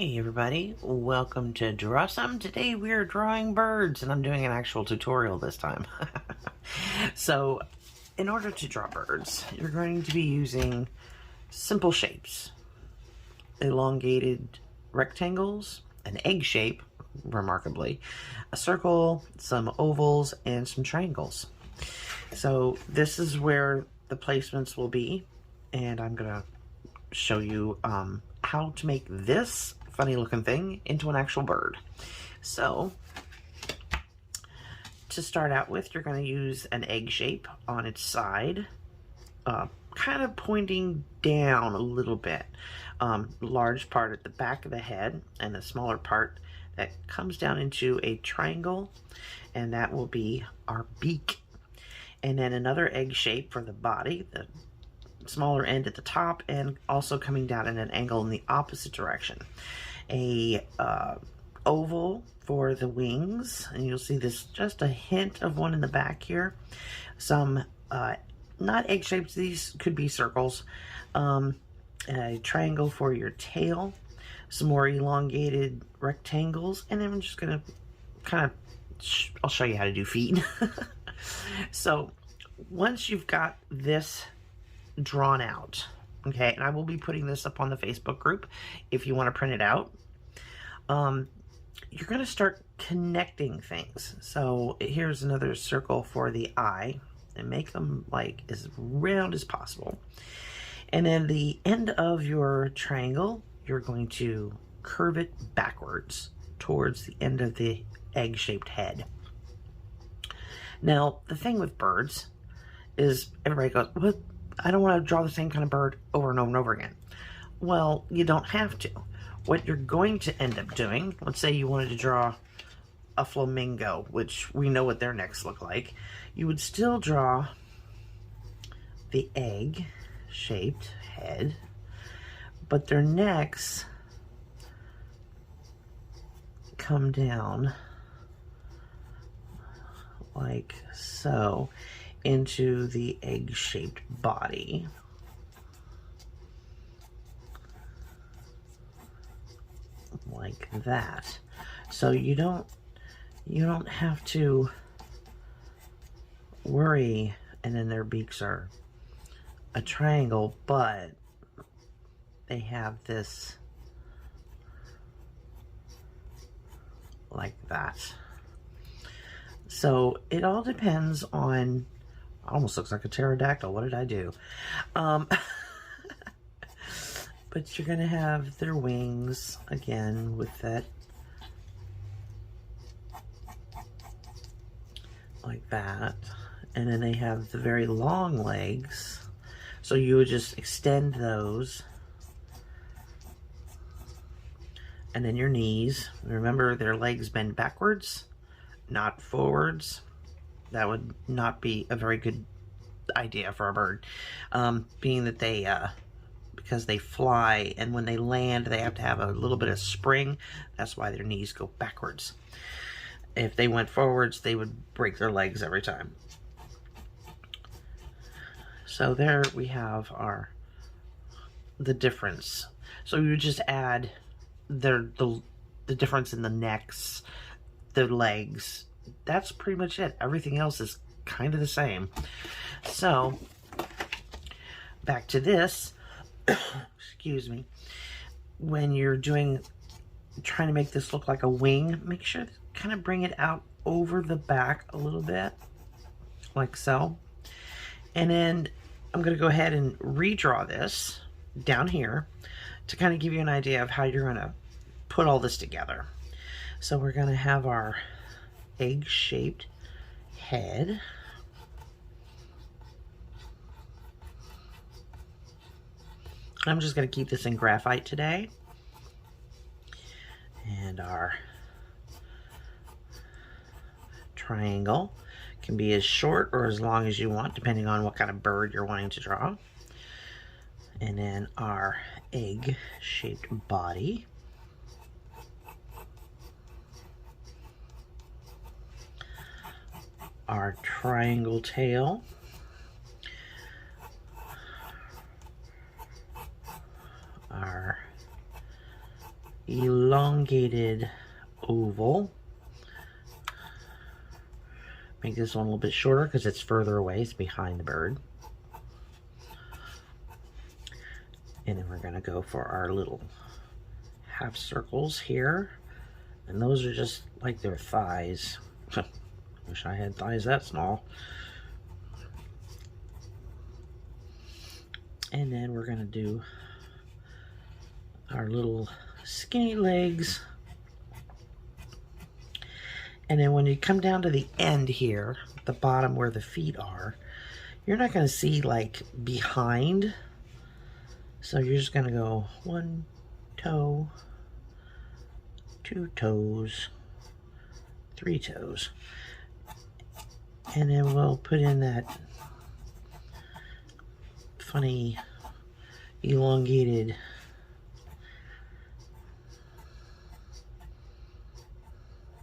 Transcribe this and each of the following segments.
Hey everybody, welcome to Drawsome. Today we are drawing birds, and I'm doing an actual tutorial this time. So, in order to draw birds, you're going to be using simple shapes. Elongated rectangles, an egg shape, remarkably, a circle, some ovals, and some triangles. So this is where the placements will be, and I'm going to show you how to make this funny looking thing into an actual bird. So to start out with, you're going to use an egg shape on its side, kind of pointing down a little bit. Large part at the back of the head and the smaller part that comes down into a triangle, and that will be our beak. And then another egg shape for the body, the smaller end at the top, and also coming down at an angle in the opposite direction. A oval for the wings, and you'll see this just a hint of one in the back here. Some not egg shapes, these could be circles. A triangle for your tail, some more elongated rectangles, and then I'm just gonna kind of I'll show you how to do feet. So once you've got this drawn out, okay, and I will be putting this up on the Facebook group if you want to print it out, you're going to start connecting things. So here's another circle for the eye, and make them like as round as possible. And then the end of your triangle, you're going to curve it backwards towards the end of the egg-shaped head. Now, the thing with birds is everybody goes, "What? I don't want to draw the same kind of bird over and over and over again." Well, you don't have to. What you're going to end up doing, let's say you wanted to draw a flamingo, which we know what their necks look like, you would still draw the egg-shaped head, but their necks come down like so into the egg-shaped body. Like that. So you don't have to worry. And then their beaks are a triangle, but they have this like that. So it all depends on, almost looks like a pterodactyl. What did I do? But you're gonna have their wings again with that, like that. And then they have the very long legs. So you would just extend those. And then your knees. Remember, their legs bend backwards, not forwards. That would not be a very good idea for a bird, being that they because they fly, and when they land they have to have a little bit of spring. That's why their knees go backwards. If they went forwards, they would break their legs every time. So there we have the difference. So you would just add the difference in the necks, the legs. That's pretty much it. Everything else is kind of the same. So back to this. Excuse me. When you're trying to make this look like a wing, make sure to kind of bring it out over the back a little bit, like so. And then I'm going to go ahead and redraw this down here to kind of give you an idea of how you're going to put all this together. So we're going to have our egg-shaped head. I'm just going to keep this in graphite today. And our triangle can be as short or as long as you want, depending on what kind of bird you're wanting to draw. And then our egg-shaped body. Our triangle tail. Our elongated oval. Make this one a little bit shorter because it's further away, it's behind the bird. And then we're going to go for our little half circles here. And those are just like their thighs. Wish I had thighs that small. And then we're going to do our little skinny legs. And then when you come down to the end here, the bottom where the feet are, you're not going to see like behind. So you're just going to go 1 toe, 2 toes, 3 toes. And then we'll put in that funny elongated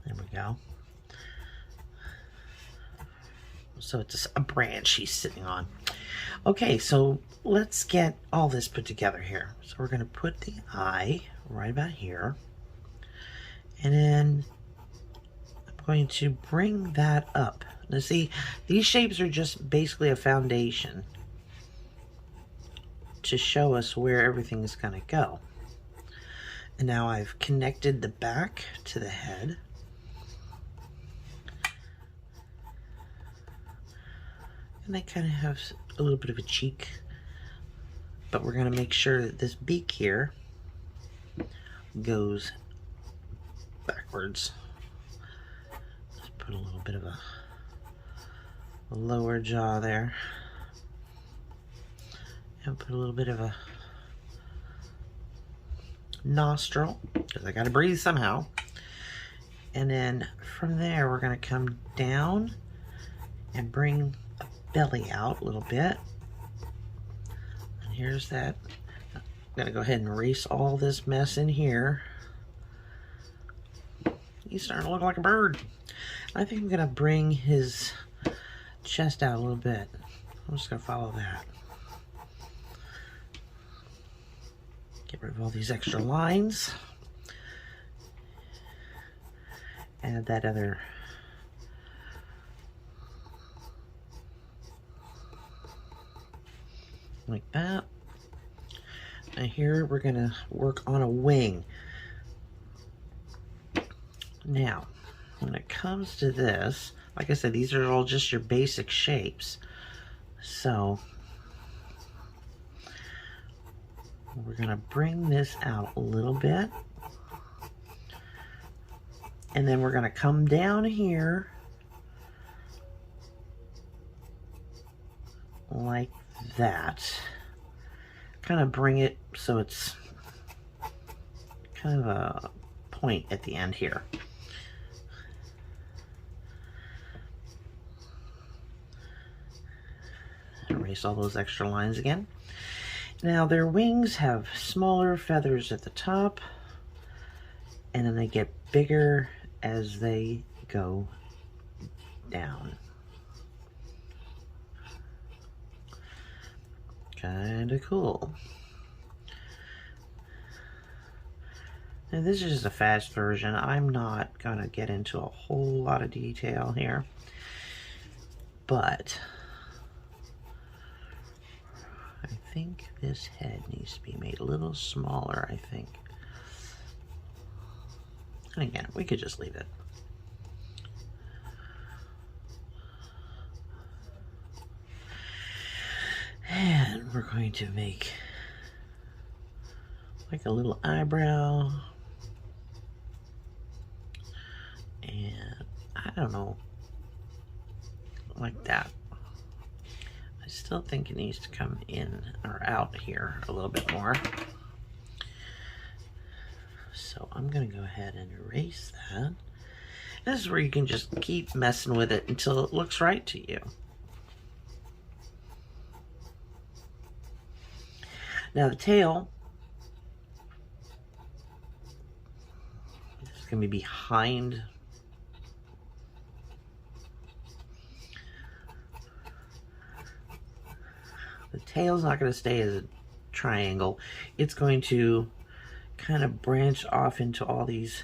there we go. So it's a branch he's sitting on. Okay, so let's get all this put together here. So we're going to put the eye right about here. And then I'm going to bring that up. Now see, these shapes are just basically a foundation to show us where everything is going to go. And now I've connected the back to the head. And they kind of have a little bit of a cheek, but we're going to make sure that this beak here goes backwards. Let's put a little bit of a lower jaw there, and put a little bit of a nostril, because I got to breathe somehow. And then from there we're going to come down and bring the belly out a little bit. And here's that. I'm going to go ahead and erase all this mess in here. He's starting to look like a bird. I think I'm going to bring his chest out a little bit. I'm just going to follow that. Get rid of all these extra lines. Add that other like that. And here we're going to work on a wing. Now, when it comes to this, like I said, these are all just your basic shapes. So we're going to bring this out a little bit. And then we're going to come down here like that. Kind of bring it so it's kind of a point at the end here. Erase all those extra lines again. Now their wings have smaller feathers at the top, and then they get bigger as they go down. Kind of cool. Now this is just a fast version. I'm not gonna get into a whole lot of detail here, but I think this head needs to be made a little smaller, I think. And again, we could just leave it. And we're going to make like a little eyebrow. And I don't know, like that. I still think it needs to come in or out here a little bit more. So I'm going to go ahead and erase that. This is where you can just keep messing with it until it looks right to you. Now the tail is going to be behind the tail's not going to stay as a triangle. It's going to kind of branch off into all these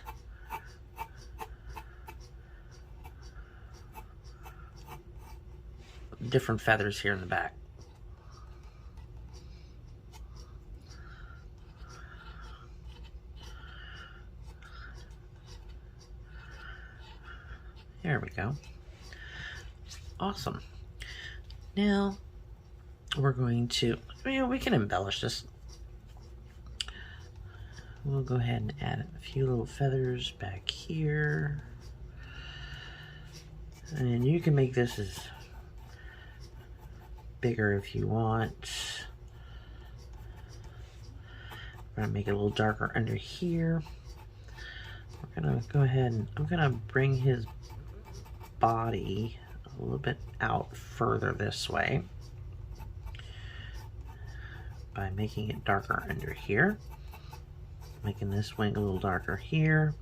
different feathers here in the back. There we go. Awesome. Now we're going to, we can embellish this. We'll go ahead and add a few little feathers back here. And you can make this as bigger if you want. I'm gonna make it a little darker under here. We're gonna go ahead and I'm gonna bring his body a little bit out further this way by making it darker under here. Making this wing a little darker here.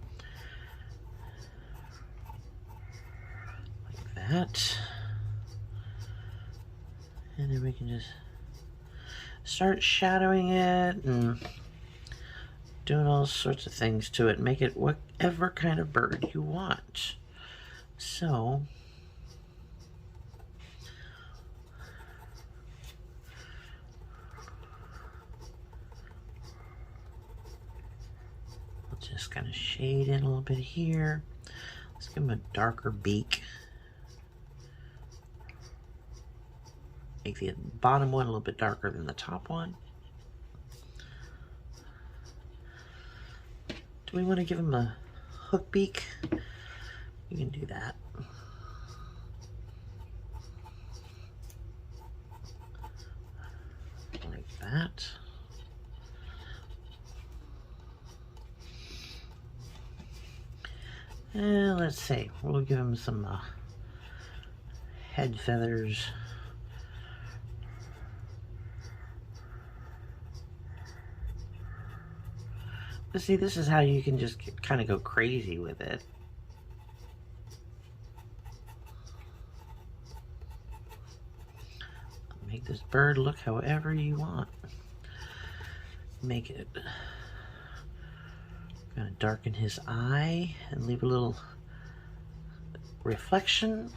Like that. And then we can just start shadowing it and doing all sorts of things to it. Make it whatever kind of bird you want. So, we'll just kind of shade in a little bit here. Let's give him a darker beak. Make the bottom one a little bit darker than the top one. Do we want to give him a hook beak? You can do that. Like that. And let's see, we'll give him some head feathers. But see, this is how you can just kind of go crazy with it. Make this bird look however you want. Make it kind of darken his eye and leave a little reflection.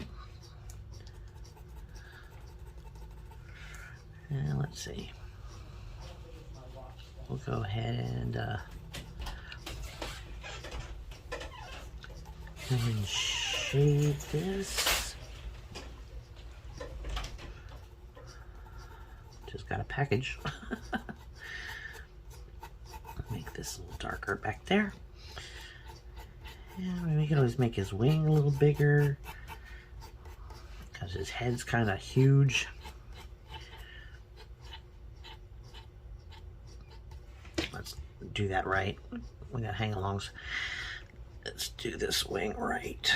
And let's see. We'll go ahead and shade this. Just got a package. Make this a little darker back there. And we can always make his wing a little bigger because his head's kind of huge. Let's do that right. We got hang-alongs. Let's do this wing right.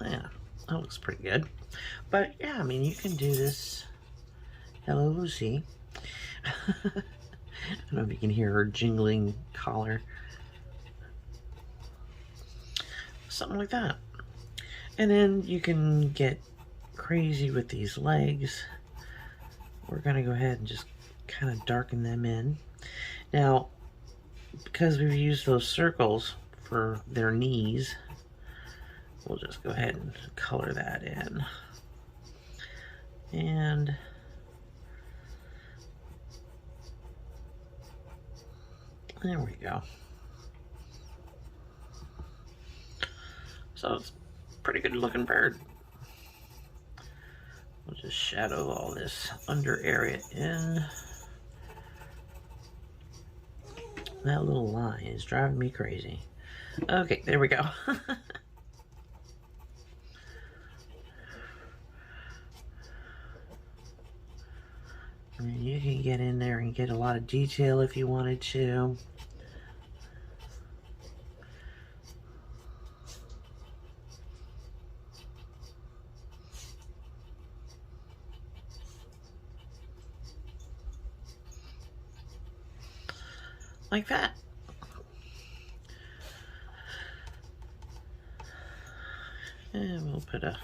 Yeah, that looks pretty good. But yeah, I mean, you can do this. Hello, Lucy. I don't know if you can hear her jingling collar. Something like that. And then you can get crazy with these legs. We're gonna go ahead and just kind of darken them in. Now, because we've used those circles for their knees, we'll just go ahead and color that in. And there we go. So it's a pretty good looking bird. We'll just shadow all this under area in. That little line is driving me crazy. Okay, there we go. And you can get in there and get a lot of detail if you wanted to. like that. And we'll put a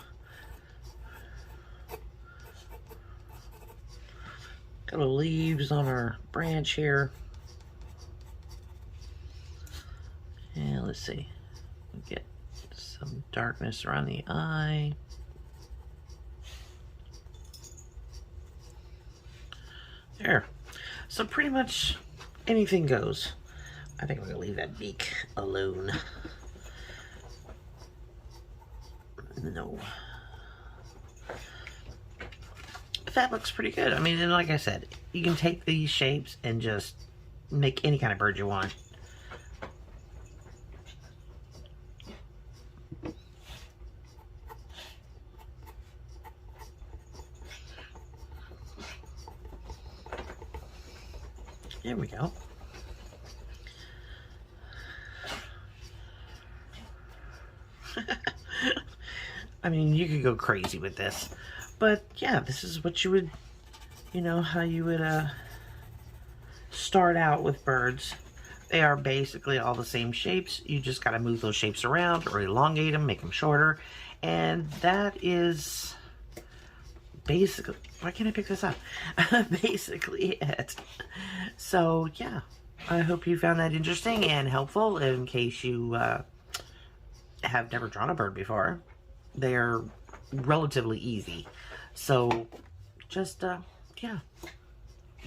couple of leaves on our branch here. And let's see, we'll get some darkness around the eye. There. So pretty much anything goes. I think I'm gonna leave that beak alone. No. But that looks pretty good. I mean, and like I said, you can take these shapes and just make any kind of bird you want. There we go. I mean, you could go crazy with this, but yeah, this is what you would, you know, how you would start out with birds. They are basically all the same shapes. You just got to move those shapes around or elongate them, make them shorter, and that is basically, why can't I pick this up? Basically it. So yeah, I hope you found that interesting and helpful in case you have never drawn a bird before. They're relatively easy. So just, yeah,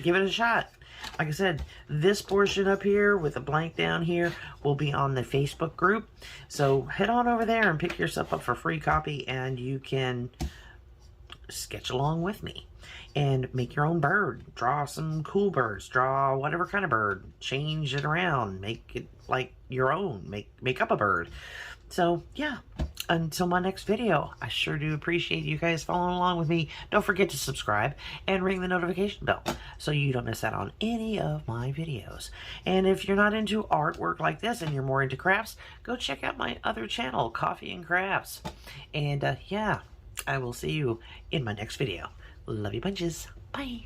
give it a shot. Like I said, this portion up here with a blank down here will be on the Facebook group. So head on over there and pick yourself up for a free copy, and you can sketch along with me and make your own bird. Draw some cool birds, draw whatever kind of bird, change it around, make it like your own, make up a bird. So yeah, until my next video, I sure do appreciate you guys following along with me. Don't forget to subscribe and ring the notification bell so you don't miss out on any of my videos. And if you're not into artwork like this and you're more into crafts, go check out my other channel, Coffee and Crafts. And yeah, I will see you in my next video. Love you bunches. Bye.